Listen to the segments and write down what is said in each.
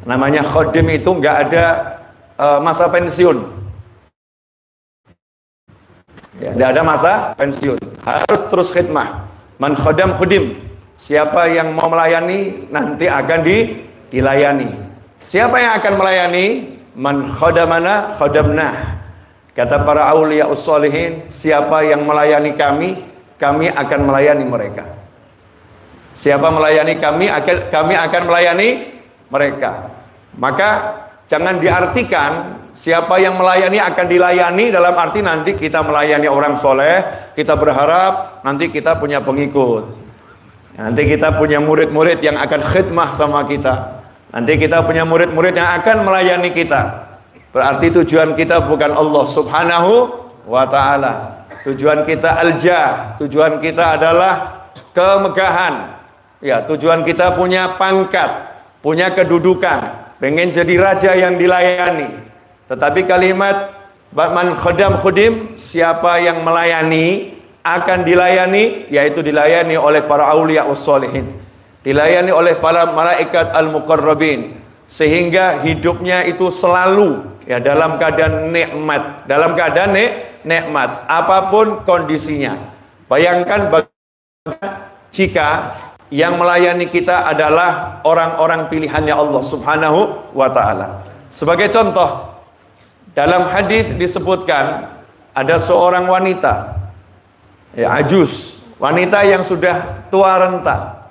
Namanya khodim itu nggak ada masa pensiun. Ya, nggak ada masa pensiun. Harus terus khidmah. Man khodam khudim. Siapa yang mau melayani nanti akan dilayani. Siapa yang akan melayani? Man khodamana khodamnah. Kata para auliya ussolihin, siapa yang melayani kami, kami akan melayani mereka. Siapa melayani kami akan melayani mereka. Maka jangan diartikan siapa yang melayani akan dilayani dalam arti nanti kita melayani orang soleh, kita berharap nanti kita punya pengikut. Nanti kita punya murid-murid yang akan khidmah sama kita. Nanti kita punya murid-murid yang akan melayani kita. Berarti tujuan kita bukan Allah subhanahu wa ta'ala. Tujuan kita al-jah. Tujuan kita adalah kemegahan. Ya, tujuan kita punya pangkat, punya kedudukan, pengen jadi raja yang dilayani. Tetapi kalimat man khodam khudim, siapa yang melayani akan dilayani, yaitu dilayani oleh para auliya ussolihin, dilayani oleh para malaikat al-muqarrabin, sehingga hidupnya itu selalu ya dalam keadaan nikmat, dalam keadaan nikmat apapun kondisinya. Bayangkan jika yang melayani kita adalah orang-orang pilihannya Allah subhanahu wa ta'ala. Sebagai contoh, dalam hadis disebutkan ada seorang wanita ya, ajuz, wanita yang sudah tua renta.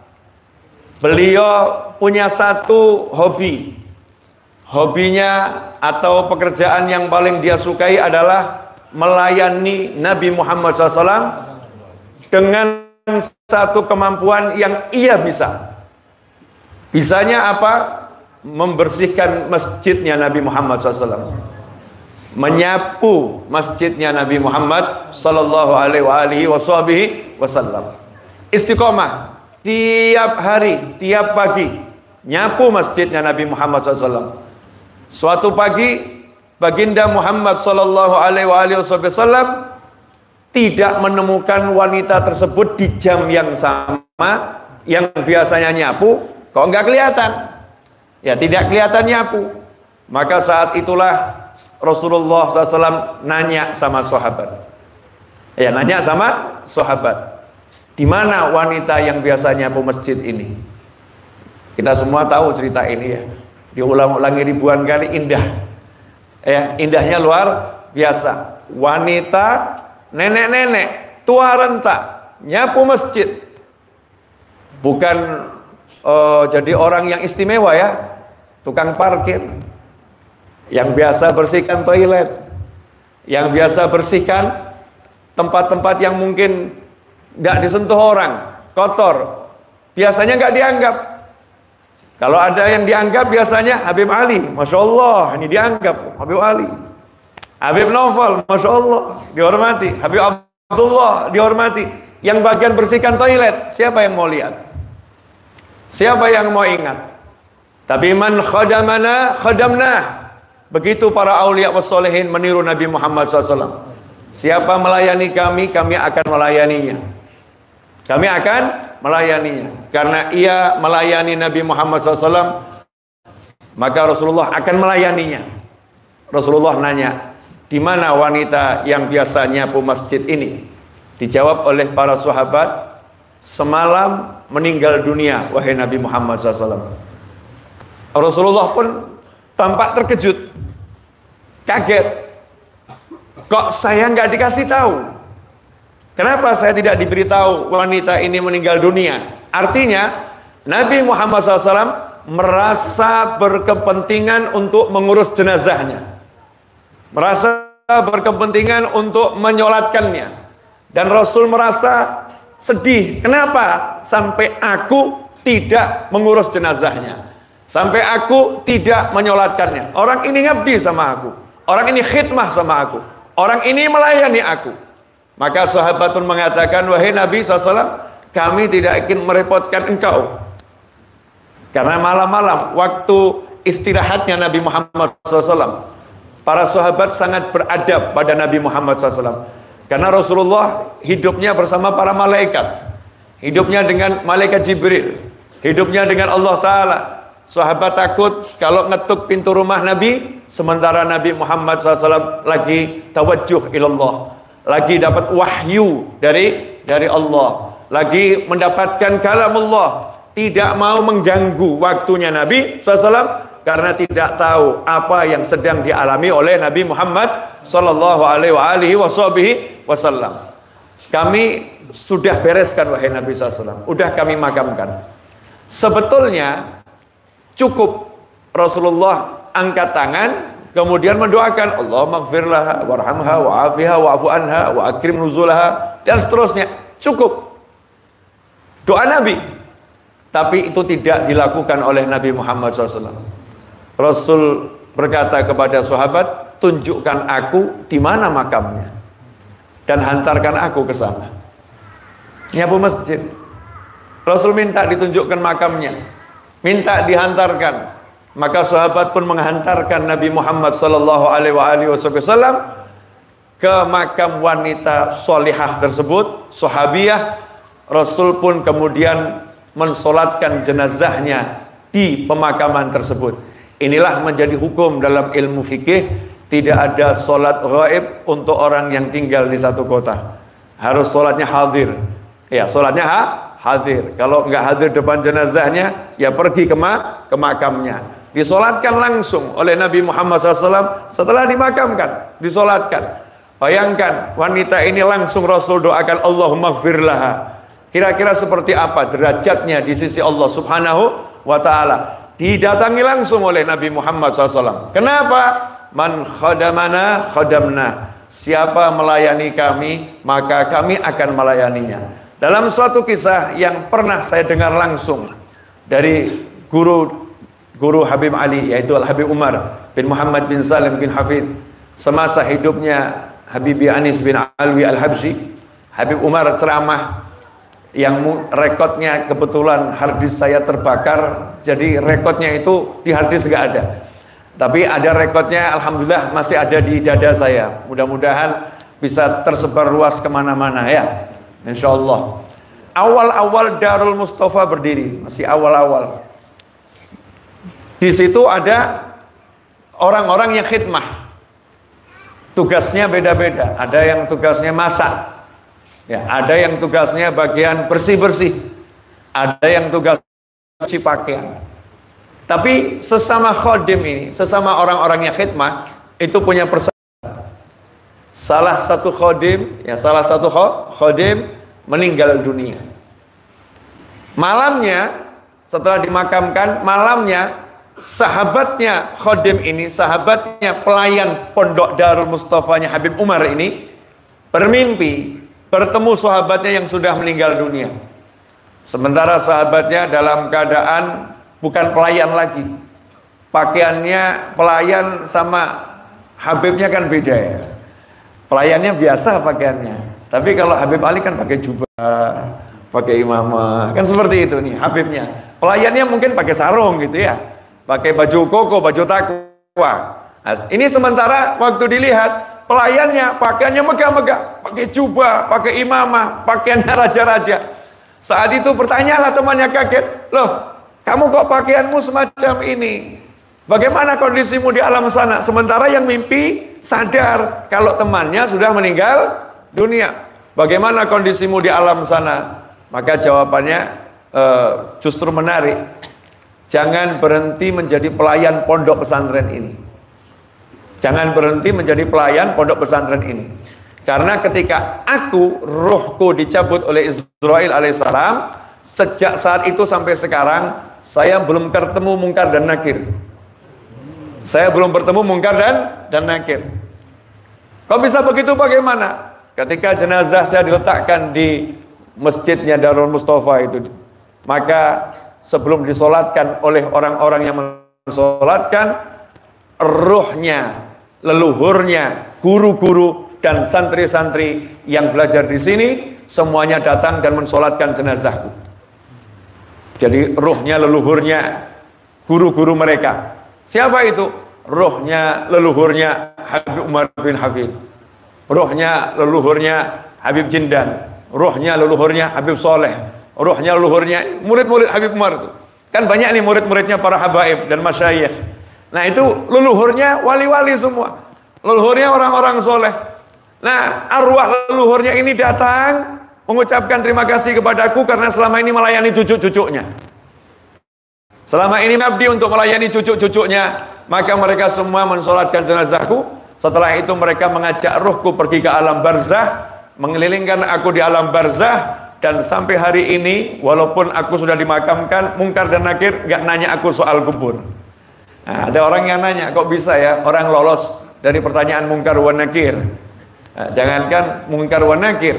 Beliau punya satu hobi. Hobinya atau pekerjaan yang paling dia sukai adalah melayani Nabi Muhammad SAW dengan satu kemampuan yang ia bisa. Bisanya apa? Membersihkan masjidnya Nabi Muhammad SAW, menyapu masjidnya Nabi Muhammad Sallallahu Alaihi Wasallam. Istiqomah tiap hari, tiap pagi nyapu masjidnya Nabi Muhammad SAW. Suatu pagi baginda Muhammad Sallallahu Alaihi Wasallam tidak menemukan wanita tersebut di jam yang sama yang biasanya nyapu, kok nggak kelihatan? Ya tidak kelihatan nyapu. Maka saat itulah Rasulullah SAW nanya sama sahabat. Ya nanya sama sahabat, di mana wanita yang biasanya nyapu masjid ini? Kita semua tahu cerita ini ya, diulang-ulangi ribuan kali, indah. Ya indahnya luar biasa. Wanita nenek-nenek tua renta nyapu masjid, bukan jadi orang yang istimewa ya, tukang parkir, yang biasa bersihkan toilet, yang biasa bersihkan tempat-tempat yang mungkin nggak disentuh orang, kotor, biasanya nggak dianggap. Kalau ada yang dianggap biasanya Habib Ali, Masya Allah, ini dianggap Habib Ali. Habib Novel, Masya Allah, dihormati. Habib Abdullah, dihormati. Yang bagian bersihkan toilet, siapa yang mau lihat? Siapa yang mau ingat? Tapi man khadamana khadamnah. Begitu para aulia wassolihin meniru Nabi Muhammad SAW. Siapa melayani kami, kami akan melayaninya. Kami akan melayaninya. Karena ia melayani Nabi Muhammad SAW, maka Rasulullah akan melayaninya. Rasulullah nanya, di mana wanita yang biasa nyapu masjid ini? Dijawab oleh para sahabat, semalam meninggal dunia wahai Nabi Muhammad SAW. Rasulullah pun tampak terkejut, kaget. Kok saya nggak dikasih tahu? Kenapa saya tidak diberitahu wanita ini meninggal dunia? Artinya Nabi Muhammad SAW merasa berkepentingan untuk mengurus jenazahnya, merasa berkepentingan untuk menyolatkannya, dan Rasul merasa sedih. Kenapa sampai aku tidak mengurus jenazahnya, sampai aku tidak menyolatkannya? Orang ini ngabdi sama aku, orang ini khidmah sama aku, orang ini melayani aku. Maka sahabat pun mengatakan, wahai Nabi SAW, kami tidak ingin merepotkan engkau, karena malam-malam waktu istirahatnya Nabi Muhammad SAW, para sahabat sangat beradab pada Nabi Muhammad SAW. Karena Rasulullah hidupnya bersama para malaikat, hidupnya dengan malaikat Jibril, hidupnya dengan Allah Ta'ala. Sahabat takut kalau ngetuk pintu rumah Nabi, sementara Nabi Muhammad SAW lagi tawajjuh ilallah, lagi dapat wahyu dari Allah, lagi mendapatkan kalamullah, tidak mau mengganggu waktunya Nabi SAW karena tidak tahu apa yang sedang dialami oleh Nabi Muhammad SAW. Kami sudah bereskan wahai Nabi SAW, udah kami makamkan. Sebetulnya cukup Rasulullah angkat tangan kemudian mendoakan Allah maghfirlaha warhamha wa'afiha wa'afu anha wa akrim nuzulaha dan seterusnya. Cukup doa Nabi. Tapi itu tidak dilakukan oleh Nabi Muhammad SAW. Rasul berkata kepada sahabat, tunjukkan aku di mana makamnya dan hantarkan aku ke sana. Nyapu masjid. Rasul minta ditunjukkan makamnya, minta dihantarkan. Maka sahabat pun menghantarkan Nabi Muhammad SAW ke makam wanita solihah tersebut, sahabiyah. Rasul pun kemudian mensolatkan jenazahnya di pemakaman tersebut. Inilah menjadi hukum dalam ilmu fikih, tidak ada solat ghaib untuk orang yang tinggal di satu kota. Harus solatnya hadir. Ya, solatnya hadir. Kalau nggak hadir depan jenazahnya, ya pergi ke makamnya. Disolatkan langsung oleh Nabi Muhammad SAW setelah dimakamkan, disolatkan. Bayangkan wanita ini langsung Rasul doakan Allahumma gfirlaha. Kira-kira seperti apa derajatnya di sisi Allah Subhanahu wa Ta'ala? Didatangi langsung oleh Nabi Muhammad SAW. Kenapa? Man khadamana khadamna. Siapa melayani kami, maka kami akan melayaninya. Dalam suatu kisah yang pernah saya dengar langsung dari guru Habib Ali, yaitu Al-Habib Umar bin Muhammad bin Salim bin Hafid, semasa hidupnya Habib Anis bin Alwi Al-Habsyi. Habib Umar ceramah yang rekodnya kebetulan harddisk saya terbakar, jadi rekodnya itu di harddisk nggak ada, tapi ada rekodnya, alhamdulillah masih ada di dada saya. Mudah-mudahan bisa tersebar luas kemana-mana ya, insya Allah. Awal-awal Darul Mustafa berdiri, masih awal-awal. Di situ ada orang-orang yang khidmah, tugasnya beda-beda. Ada yang tugasnya masak, ya, ada yang tugasnya bagian bersih-bersih, ada yang tugas cuci pakaian. Tapi sesama khodim ini, sesama orang-orang yang khidmah itu punya persahabatan. Salah satu khodim meninggal dunia. Malamnya setelah dimakamkan, malamnya sahabatnya khodim ini, sahabatnya pelayan pondok Darul Mustafanya Habib Umar ini bermimpi bertemu sahabatnya yang sudah meninggal dunia. Sementara sahabatnya dalam keadaan bukan pelayan lagi. Pakaiannya pelayan sama Habibnya kan beda ya. Pelayannya biasa pakaiannya. Tapi kalau Habib Ali kan pakai jubah, pakai imamah. Kan seperti itu nih Habibnya. Pelayannya mungkin pakai sarung gitu ya. Pakai baju koko, baju takwa. Nah, ini sementara waktu dilihat pelayannya pakaiannya megah-megah, pakai jubah, pakai imamah, pakaiannya raja-raja. Saat itu bertanyalah temannya kaget, loh, kamu kok pakaianmu semacam ini? Bagaimana kondisimu di alam sana? Sementara yang mimpi sadar kalau temannya sudah meninggal dunia. Bagaimana kondisimu di alam sana? Maka jawabannya justru menarik. Jangan berhenti menjadi pelayan pondok pesantren ini. Jangan berhenti menjadi pelayan pondok pesantren ini. Karena ketika ruhku dicabut oleh Israil alaihissalam, sejak saat itu sampai sekarang, saya belum ketemu mungkar dan nakir. Saya belum bertemu mungkar dan nakir. Kok bisa begitu, bagaimana? Ketika jenazah saya diletakkan di masjidnya Darul Mustafa itu, maka sebelum disolatkan oleh orang-orang yang mensolatkan, ruhnya, leluhurnya, guru-guru dan santri-santri yang belajar di sini semuanya datang dan mensolatkan jenazahku. Jadi ruhnya, leluhurnya, guru-guru mereka. Siapa itu? Ruhnya, leluhurnya Habib Umar bin Hafid. Ruhnya, leluhurnya Habib Jindan. Ruhnya, leluhurnya Habib Soleh. Ruhnya, leluhurnya murid-murid Habib Umar itu. Kan banyak nih murid-muridnya para habaib dan masyayikh. Nah itu leluhurnya wali-wali semua. Leluhurnya orang-orang soleh. Nah arwah leluhurnya ini datang mengucapkan terima kasih kepadaku karena selama ini melayani cucu-cucunya. Selama ini mengabdi untuk melayani cucu-cucunya. Maka mereka semua mensolatkan jenazahku. Setelah itu mereka mengajak ruhku pergi ke alam barzah, mengelilingkan aku di alam barzah. Dan sampai hari ini walaupun aku sudah dimakamkan, Mungkar dan Nakir gak nanya aku soal kubur. Nah, ada orang yang nanya, kok bisa ya orang lolos dari pertanyaan Mungkar wa Nakir. Nah, jangankan Mungkar wa Nakir,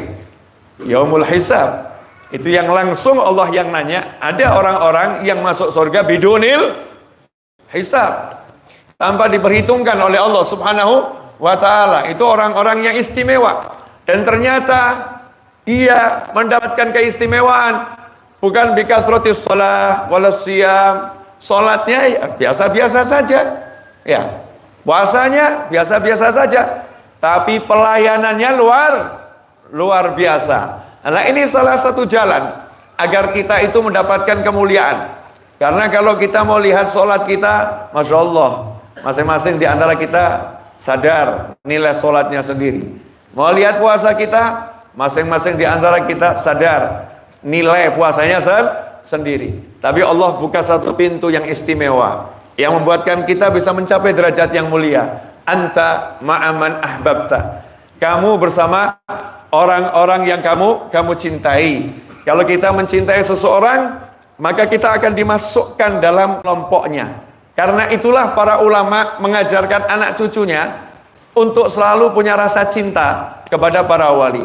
yaumul hisab, itu yang langsung Allah yang nanya. Ada orang-orang yang masuk surga bidunil hisab, tanpa diperhitungkan oleh Allah subhanahu wa ta'ala. Itu orang-orang yang istimewa. Dan ternyata dia mendapatkan keistimewaan bukan bikathratis shalah walas siyam. Salatnya ya biasa-biasa saja. Ya. Puasanya biasa-biasa saja. Tapi pelayanannya luar biasa. Nah, ini salah satu jalan agar kita itu mendapatkan kemuliaan. Karena kalau kita mau lihat salat kita, Masya Allah, masing-masing di antara kita sadar nilai salatnya sendiri. Mau lihat puasa kita, masing-masing di antara kita sadar nilai puasanya sendiri. Tapi Allah buka satu pintu yang istimewa yang membuatkan kita bisa mencapai derajat yang mulia. Anta ma'aman ahbabta. Kamu bersama orang-orang yang kamu cintai. Kalau kita mencintai seseorang, maka kita akan dimasukkan dalam kelompoknya. Karena itulah para ulama mengajarkan anak cucunya untuk selalu punya rasa cinta kepada para wali.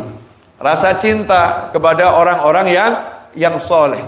Rasa cinta kepada orang-orang yang soleh.